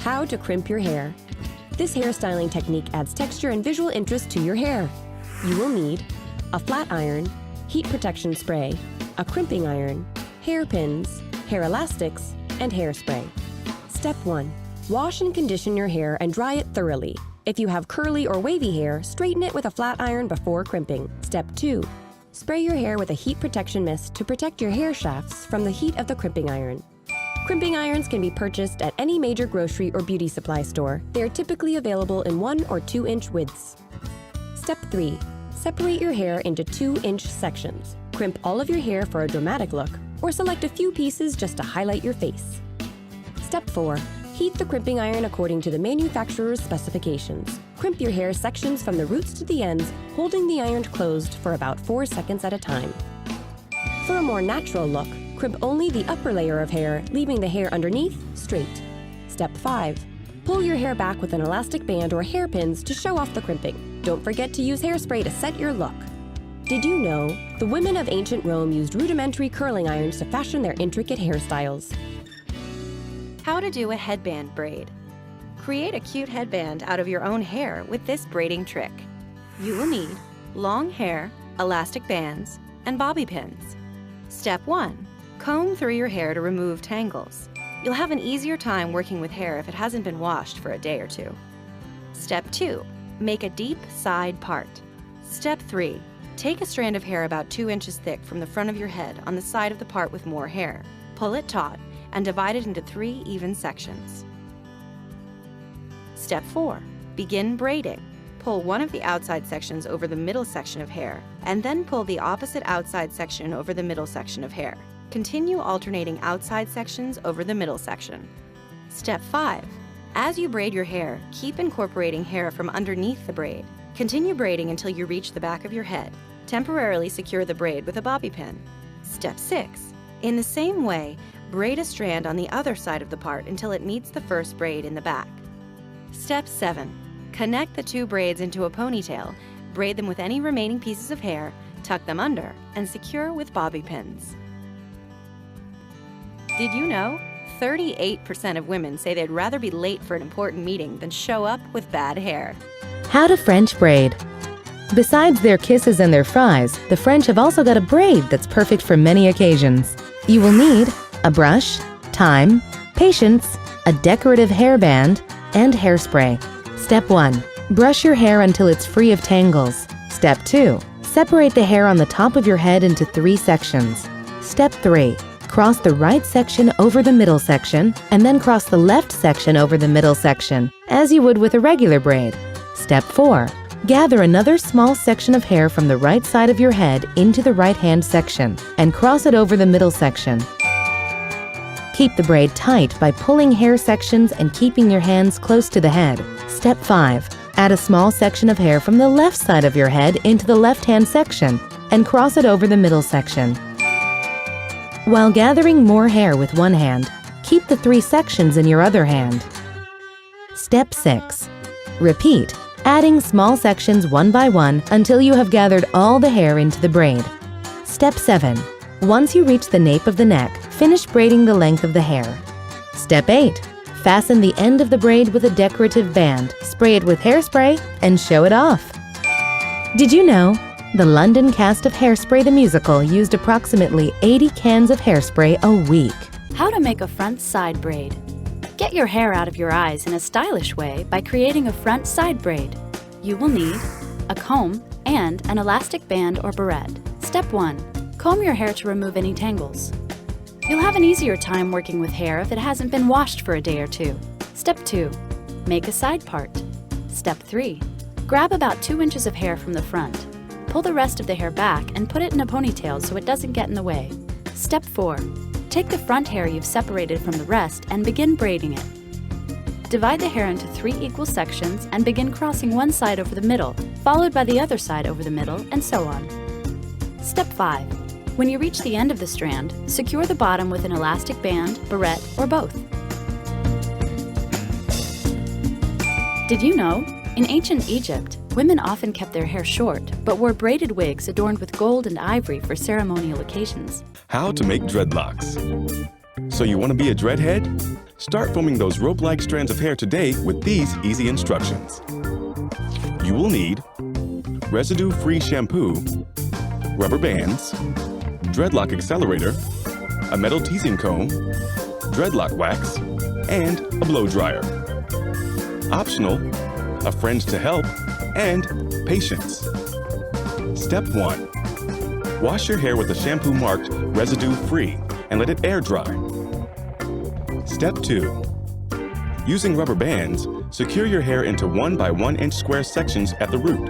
How to crimp your hair. This hairstyling technique adds texture and visual interest to your hair. You will need a flat iron, heat protection spray, a crimping iron, hairpins, hair elastics, and hairspray. Step 1. Wash and condition your hair and dry it thoroughly. If you have curly or wavy hair, straighten it with a flat iron before crimping. Step 2. Spray your hair with a heat protection mist to protect your hair shafts from the heat of the crimping iron. Crimping irons can be purchased at any major grocery or beauty supply store. They are typically available in 1 or 2 inch widths. Step 3. Separate your hair into 2-inch sections. Crimp all of your hair for a dramatic look, or select a few pieces just to highlight your face. Step 4. Heat the crimping iron according to the manufacturer's specifications. Crimp your hair sections from the roots to the ends, holding the iron closed for about 4 seconds at a time. For a more natural look, crimp only the upper layer of hair, leaving the hair underneath straight. Step 5. Pull your hair back with an elastic band or hairpins to show off the crimping. Don't forget to use hairspray to set your look. Did you know the women of ancient Rome used rudimentary curling irons to fashion their intricate hairstyles? How to do a headband braid. Create a cute headband out of your own hair with this braiding trick. You will need long hair, elastic bands, and bobby pins. Step 1. Comb through your hair to remove tangles. You'll have an easier time working with hair if it hasn't been washed for a day or two. Step 2. Make a deep side part. Step 3. Take a strand of hair about 2 inches thick from the front of your head on the side of the part with more hair. Pull it taut and divide it into 3 even sections. Step 4. Begin braiding. Pull one of the outside sections over the middle section of hair, and then pull the opposite outside section over the middle section of hair. Continue alternating outside sections over the middle section. Step 5. As you braid your hair, keep incorporating hair from underneath the braid. Continue braiding until you reach the back of your head. Temporarily secure the braid with a bobby pin. Step 6. In the same way, braid a strand on the other side of the part until it meets the first braid in the back. Step 7. Connect the 2 braids into a ponytail, braid them with any remaining pieces of hair, tuck them under, and secure with bobby pins. Did you know? 38% of women say they'd rather be late for an important meeting than show up with bad hair. How to French braid. Besides their kisses and their fries, the French have also got a braid that's perfect for many occasions. You will need a brush, time, patience, a decorative hairband, and hairspray. Step 1. Brush your hair until it's free of tangles. Step 2. Separate the hair on the top of your head into 3 sections. Step 3. Cross the right section over the middle section, and then cross the left section over the middle section, as you would with a regular braid. Step 4. Gather another small section of hair from the right side of your head into the right-hand section, and cross it over the middle section. Keep the braid tight by pulling hair sections and keeping your hands close to the head. Step 5. Add a small section of hair from the left side of your head into the left-hand section, and cross it over the middle section. While gathering more hair with one hand, keep the 3 sections in your other hand. Step 6. Repeat, adding small sections one by one until you have gathered all the hair into the braid. Step 7. Once you reach the nape of the neck, finish braiding the length of the hair. Step 8. Fasten the end of the braid with a decorative band, spray it with hairspray, and show it off. Did you know? The London cast of Hairspray the musical used approximately 80 cans of hairspray a week. How to make a front side braid. Get your hair out of your eyes in a stylish way by creating a front side braid. You will need a comb and an elastic band or barrette. Step 1. Comb your hair to remove any tangles. You'll have an easier time working with hair if it hasn't been washed for a day or 2. Step 2. Make a side part. Step 3. Grab about 2 inches of hair from the front. Pull the rest of the hair back and put it in a ponytail so it doesn't get in the way. Step 4. Take the front hair you've separated from the rest and begin braiding it. Divide the hair into 3 equal sections and begin crossing one side over the middle, followed by the other side over the middle, and so on. Step 5. When you reach the end of the strand, secure the bottom with an elastic band, barrette, or both. Did you know? In ancient Egypt, women often kept their hair short, but wore braided wigs adorned with gold and ivory for ceremonial occasions. How to make dreadlocks. So you want to be a dreadhead? Start forming those rope-like strands of hair today with these easy instructions. You will need residue-free shampoo, rubber bands, dreadlock accelerator, a metal teasing comb, dreadlock wax, and a blow dryer. Optional, a friend to help, and patience. Step 1. Wash your hair with a shampoo marked residue-free and let it air dry. Step 2. Using rubber bands, secure your hair into 1 by 1 inch square sections at the root.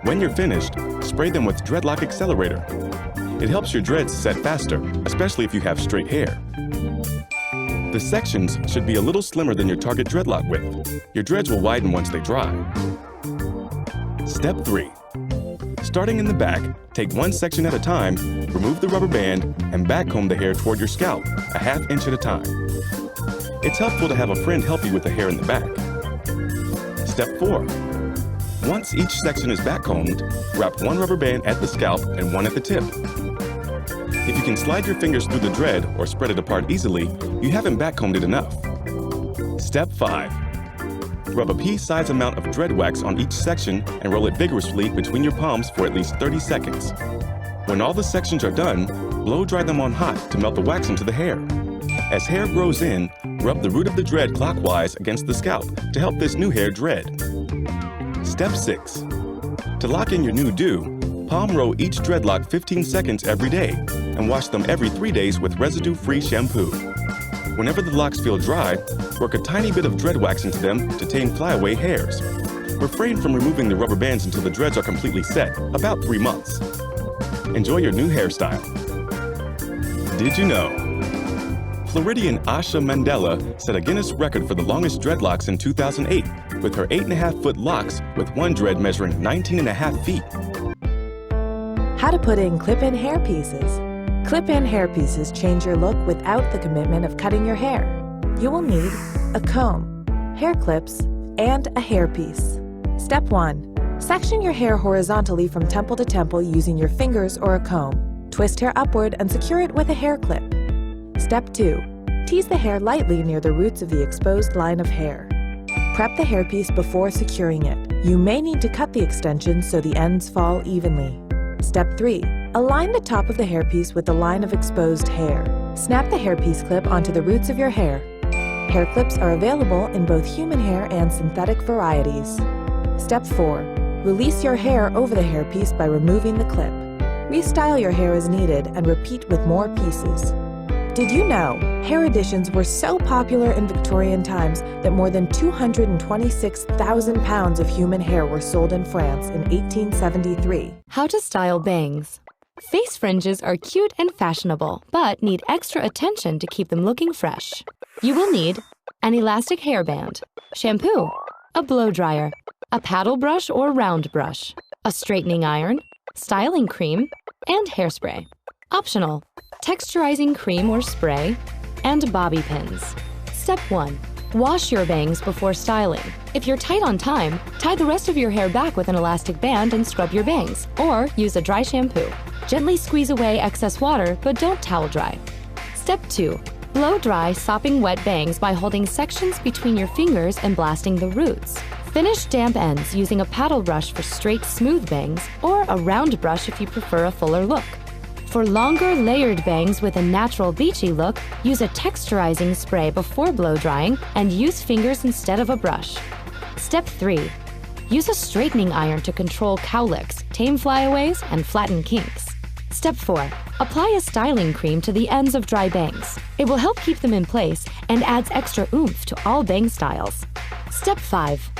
When you're finished, spray them with dreadlock accelerator. It helps your dreads set faster, especially if you have straight hair. The sections should be a little slimmer than your target dreadlock width. Your dreads will widen once they dry. Step 3. Starting in the back, take one section at a time, remove the rubber band, and backcomb the hair toward your scalp, a ½ inch at a time. It's helpful to have a friend help you with the hair in the back. Step 4. Once each section is backcombed, wrap one rubber band at the scalp and one at the tip. If you can slide your fingers through the dread or spread it apart easily, you haven't backcombed it enough. Step 5. Rub a pea-sized amount of dread wax on each section and roll it vigorously between your palms for at least 30 seconds. When all the sections are done, blow dry them on hot to melt the wax into the hair. As hair grows in, rub the root of the dread clockwise against the scalp to help this new hair dread. Step 6. To lock in your new do, palm roll each dreadlock 15 seconds every day and wash them every 3 days with residue-free shampoo. Whenever the locks feel dry, work a tiny bit of dread wax into them to tame flyaway hairs. Refrain from removing the rubber bands until the dreads are completely set, about 3 months. Enjoy your new hairstyle. Did you know? Floridian Asha Mandela set a Guinness record for the longest dreadlocks in 2008 with her 8.5-foot locks with one dread measuring 19.5 feet. How to put in clip-in hair pieces. Clip-in hair pieces change your look without the commitment of cutting your hair. You will need a comb, hair clips, and a hairpiece. Step 1. Section your hair horizontally from temple to temple using your fingers or a comb. Twist hair upward and secure it with a hair clip. Step 2. Tease the hair lightly near the roots of the exposed line of hair. Prep the hairpiece before securing it. You may need to cut the extensions so the ends fall evenly. Step 3. Align the top of the hairpiece with the line of exposed hair. Snap the hairpiece clip onto the roots of your hair. Hair clips are available in both human hair and synthetic varieties. Step 4. Release your hair over the hairpiece by removing the clip. Restyle your hair as needed and repeat with more pieces. Did you know hair additions were so popular in Victorian times that more than 226,000 pounds of human hair were sold in France in 1873? How to style bangs. Face fringes are cute and fashionable, but need extra attention to keep them looking fresh. You will need an elastic hairband, shampoo, a blow dryer, a paddle brush or round brush, a straightening iron, styling cream, and hairspray. Optional, texturizing cream or spray, and bobby pins. Step 1. Wash your bangs before styling. If you're tight on time, tie the rest of your hair back with an elastic band and scrub your bangs, or use a dry shampoo. Gently squeeze away excess water, but don't towel dry. Step 2. Blow dry sopping wet bangs by holding sections between your fingers and blasting the roots. Finish damp ends using a paddle brush for straight, smooth bangs, or a round brush if you prefer a fuller look. For longer, layered bangs with a natural beachy look, use a texturizing spray before blow drying and use fingers instead of a brush. Step 3. Use a straightening iron to control cowlicks, tame flyaways, and flatten kinks. Step 4. Apply a styling cream to the ends of dry bangs. It will help keep them in place and adds extra oomph to all bang styles. Step 5.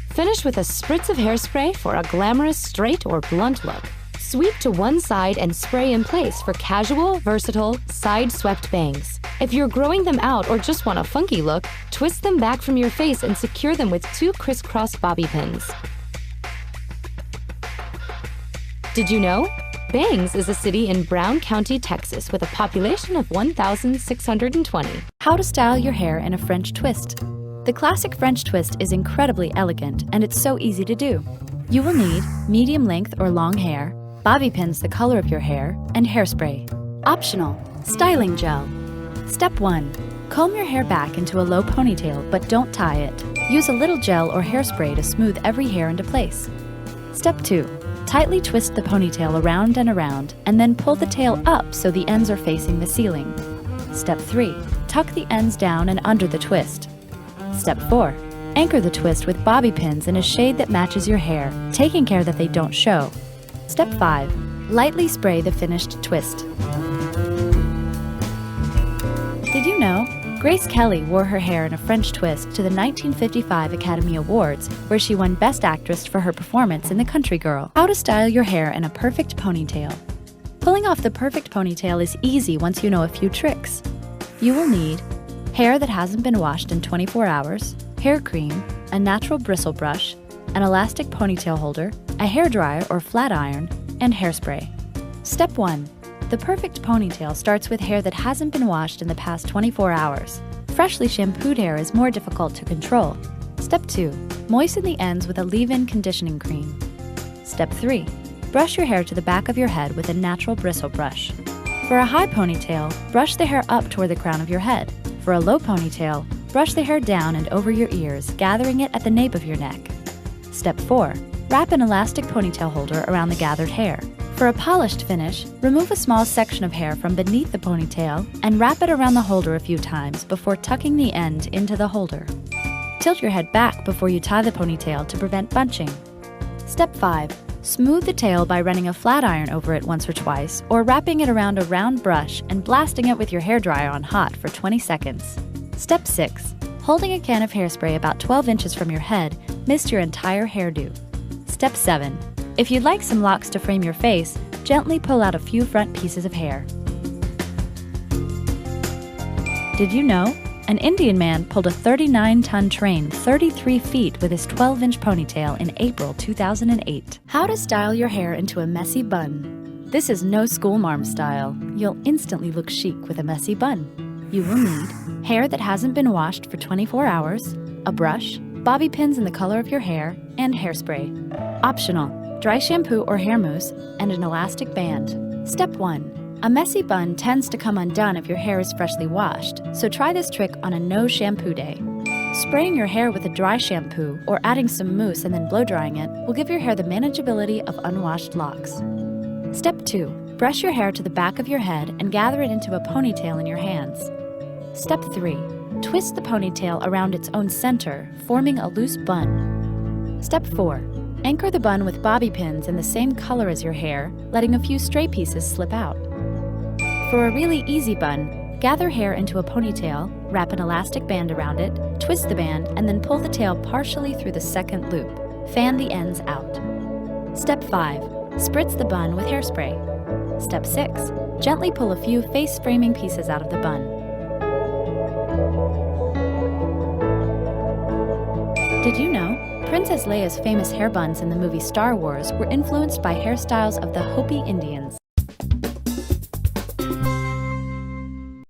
Finish with a spritz of hairspray for a glamorous straight or blunt look. Sweep to one side and spray in place for casual, versatile, side-swept bangs. If you're growing them out or just want a funky look, twist them back from your face and secure them with 2 crisscross bobby pins. Did you know? Bangs is a city in Brown County, Texas, with a population of 1,620. How to style your hair in a French twist. The classic French twist is incredibly elegant, and it's so easy to do. You will need medium length or long hair, bobby pins the color of your hair, and hairspray. Optional, styling gel. Step 1. Comb your hair back into a low ponytail, but don't tie it. Use a little gel or hairspray to smooth every hair into place. Step 2. Tightly twist the ponytail around and then pull the tail up so the ends are facing the ceiling. Step 3. Tuck the ends down and under the twist. Step 4. Anchor the twist with bobby pins in a shade that matches your hair, taking care that they don't show. Step 5. Lightly spray the finished twist. Did you know? Grace Kelly wore her hair in a French twist to the 1955 Academy Awards, where she won Best Actress for her performance in The Country Girl. How to style your hair in a perfect ponytail. Pulling off the perfect ponytail is easy once you know a few tricks. You will need hair that hasn't been washed in 24 hours, hair cream, a natural bristle brush, an elastic ponytail holder, a hairdryer or flat iron, and hairspray. Step 1. The perfect ponytail starts with hair that hasn't been washed in the past 24 hours. Freshly shampooed hair is more difficult to control. Step 2. Moisten the ends with a leave-in conditioning cream. Step 3. Brush your hair to the back of your head with a natural bristle brush. For a high ponytail, brush the hair up toward the crown of your head. For a low ponytail, brush the hair down and over your ears, gathering it at the nape of your neck. Step 4. Wrap an elastic ponytail holder around the gathered hair. For a polished finish, remove a small section of hair from beneath the ponytail and wrap it around the holder a few times before tucking the end into the holder. Tilt your head back before you tie the ponytail to prevent bunching. Step 5. Smooth the tail by running a flat iron over it once or twice, or wrapping it around a round brush and blasting it with your hairdryer on hot for 20 seconds. Step 6. Holding a can of hairspray about 12 inches from your head, mist your entire hairdo. Step 7. If you'd like some locks to frame your face, gently pull out a few front pieces of hair. Did you know? An Indian man pulled a 39-ton train 33 feet with his 12-inch ponytail in April 2008. How to style your hair into a messy bun. This is no schoolmarm style. You'll instantly look chic with a messy bun. You will need hair that hasn't been washed for 24 hours, a brush, bobby pins in the color of your hair, and hairspray. Optional: dry shampoo or hair mousse, and an elastic band. Step 1. A messy bun tends to come undone if your hair is freshly washed, so try this trick on a no shampoo day. Spraying your hair with a dry shampoo or adding some mousse and then blow drying it will give your hair the manageability of unwashed locks. Step 2. Brush your hair to the back of your head and gather it into a ponytail in your hands. Step 3. Twist the ponytail around its own center, forming a loose bun. Step 4. Anchor the bun with bobby pins in the same color as your hair, letting a few stray pieces slip out. For a really easy bun, gather hair into a ponytail, wrap an elastic band around it, twist the band, and then pull the tail partially through the second loop. Fan the ends out. Step 5. Spritz the bun with hairspray. Step 6. Gently pull a few face framing pieces out of the bun. Did you know? Princess Leia's famous hair buns in the movie Star Wars were influenced by hairstyles of the Hopi Indians.